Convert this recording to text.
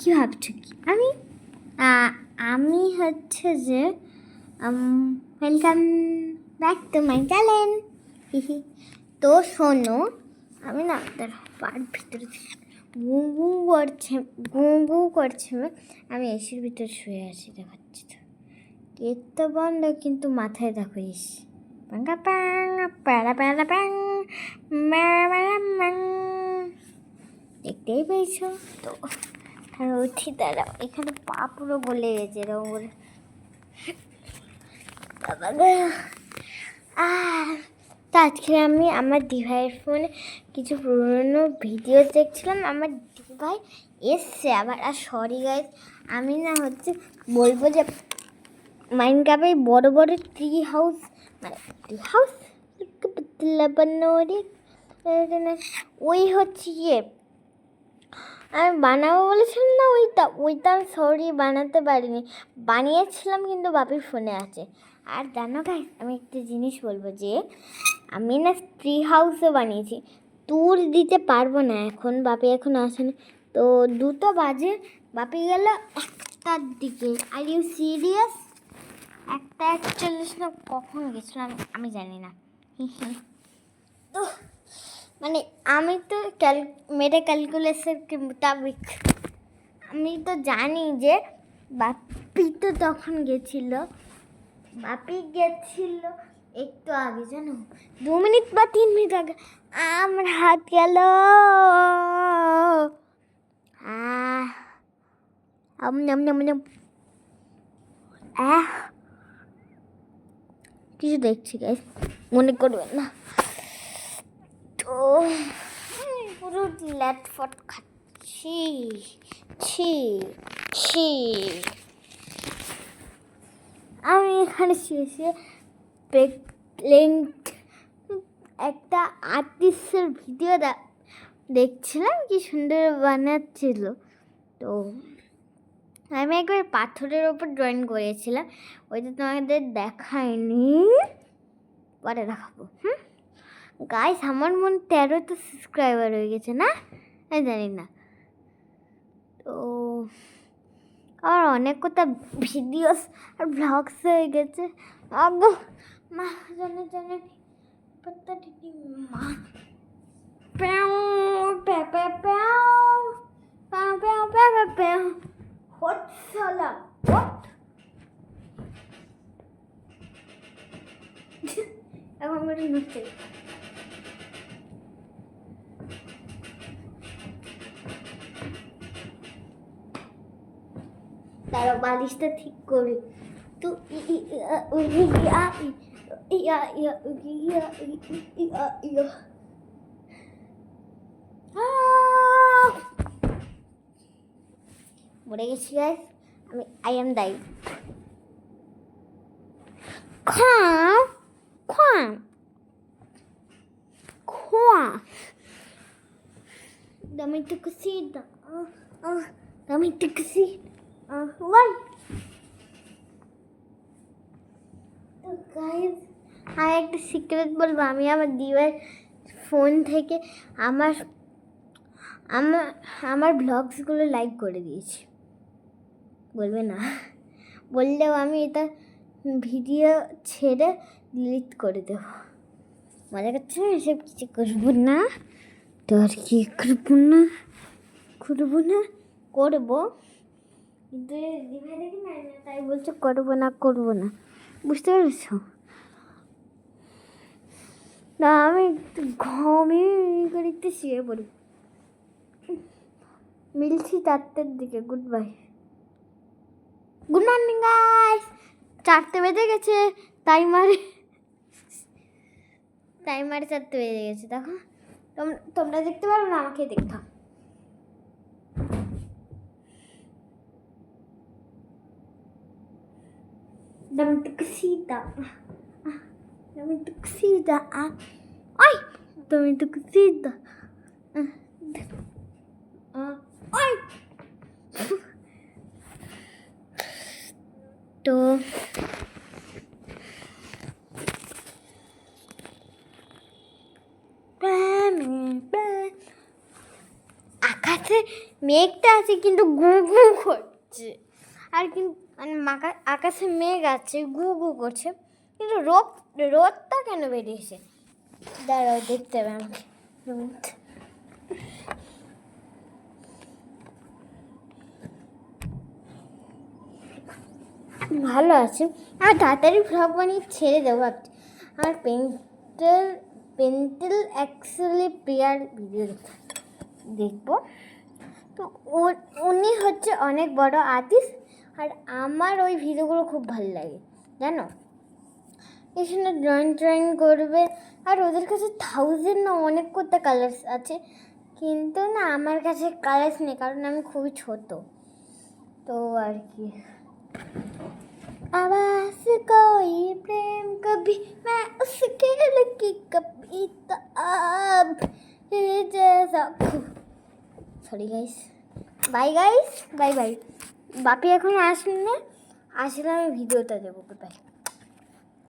কি ভাবছো কি? আমি হচ্ছে যে welcome back to my channel. তো শোনো, আমি না তার ভিতরে গু গু করছে। আমি এসির ভিতরে শুয়ে আছি, দেখাচ্ছি তো। গেট তো বন্ধ, কিন্তু মাথায় দেখো এসি। দেখতেই পেয়েছো তো। উঠি, দাঁড়াও, এখানে পা পুরো গলে গেছে এরকম করে। তো আজকে আমি আমার দিভাইয়ের ফোনে কিছু পুরনো ভিডিও দেখছিলাম। আমার দিভাই এসছে আবার। আর সরি গাইজ, আমি না হচ্ছে বলবো যে মাইনক্রাফ্টে বড় বড় ট্রি হাউস, মানে ট্রি হাউস ওই হচ্ছে ইয়ে আমি বানাবো বলেছিলাম না, ওইটা সরি বানাতে পারিনি। বানিয়েছিলাম, কিন্তু বাপির ফোনে আছে। আর জানো গাইস, আমি একটা জিনিস বলবো যে আমি না ট্রি হাউসও বানিয়েছি। ট্যুর দিতে পারবো না এখন, বাপি এখন আসেনি। তো 2টা বাজে, বাপি গেল 1টার দিকে। Are you serious? 1:41 না কখন গেছিলাম আমি জানি না। তো মানে আমি তো মেরে ক্যালকুলেশন के मुताबिक আমি তো জানি যে বাপি তো তখন গেছিল। বাপি গেছিল একটু আগে, জানো, 2 মিনিট বা 3 মিনিট আগে। আমার হাত গেল। কিছু দেখছি গাইস, মনে করবেন না। তো পুরো ল্যাটফট খাচ্ছি। আমি এখানে শুয়ে একটা আর্টিস্টের ভিডিও দেখছিলাম, কি সুন্দর বানাচ্ছিল। তো আমি একবার পাথরের ওপর ড্রয়িং করেছিলাম, ওইটা তোমাদের দেখায়নি, পরে দেখাবো। গাইস, আমার মন 13টা সাবস্ক্রাইবার হয়ে গেছে না, আমি জানি না। তো আর অনেক কথা ভিডিওস আর ব্লগস হয়ে গেছে। মা জানে পাত্তা দিদি মা প্যাও প্যাও প্যাও প্যাও প্যাও প্যাও প্যাও হোয়াট সালা হোয়াট। এখন মেরে নড়ছে। তারা বালিশটা ঠিক করে তো মরে গেছি গাইস, আমি আই এম দাই। Dame tu cosita. Dame tu cosita. Why? তো গাইজ, আর একটা সিক্রেট বলবো। আমি আমার দিবার ফোন থেকে আমার ব্লগসগুলো লাইক করে দিয়েছি। বলবে না, বললেও আমি এটা ভিডিও ছেড়ে ডিলিট করে দেব। মজা করছে না, এসব কিছু করবো না। তো আর কি করবো না করবো, কিন্তু দিভাই দেখি না, তাই বলছে করবো না, বুঝতে পেরেছো? না, আমি একটু ঘুমিয়ে একটু শুয়ে পড়ি। মিলছি 4টার দিকে। Good morning guys. 4টে বেজে গেছে, টাইমারে 4টে বেজে গেছে। দেখো, তোমরা দেখতে পারো না, আমাকে দেখতে হবে। Dame tu cosita. Dame tu cosita. Ay, dame tu cosita. Ay. তো আকাশে মেঘটা আছে কিন্তু গু গু করছে, আর কিন্তু মানে আকাশে মেঘ আছে গু গু করছে, কিন্তু রোদটা কেন বেরিয়েছে? দাঁড়াও দেখতে হবে আমাকে। রোদ ভালো আছে। আর তাড়াতাড়ি ভ্লগ বানিয়ে ছেড়ে দেবো ভাবছি। আমার পেন্টেল অ্যাকচুয়ালি প্রিয়ার ভিডিও দেখবো। তো উনি হচ্ছে অনেক বড় আর্টিস্ট, আর আমার ওই ভিডিওগুলো খুব ভালো লাগে জানো। এখানে ড্রয়িং করবে, আর ওদের কাছে 1000 না অনেক করতে কালার্স আছে, কিন্তু না আমার কাছে কালার্স নেই, কারণ আমি খুবই ছোট। তো আর কি, आवाज़ कोई प्रेम कभी मैं उसके लगी कभी तो अब ये जैसा সরি গাইস, বাই বাই। বাপি এখন আসলে আমি ভিডিওটা দেবো, বাই।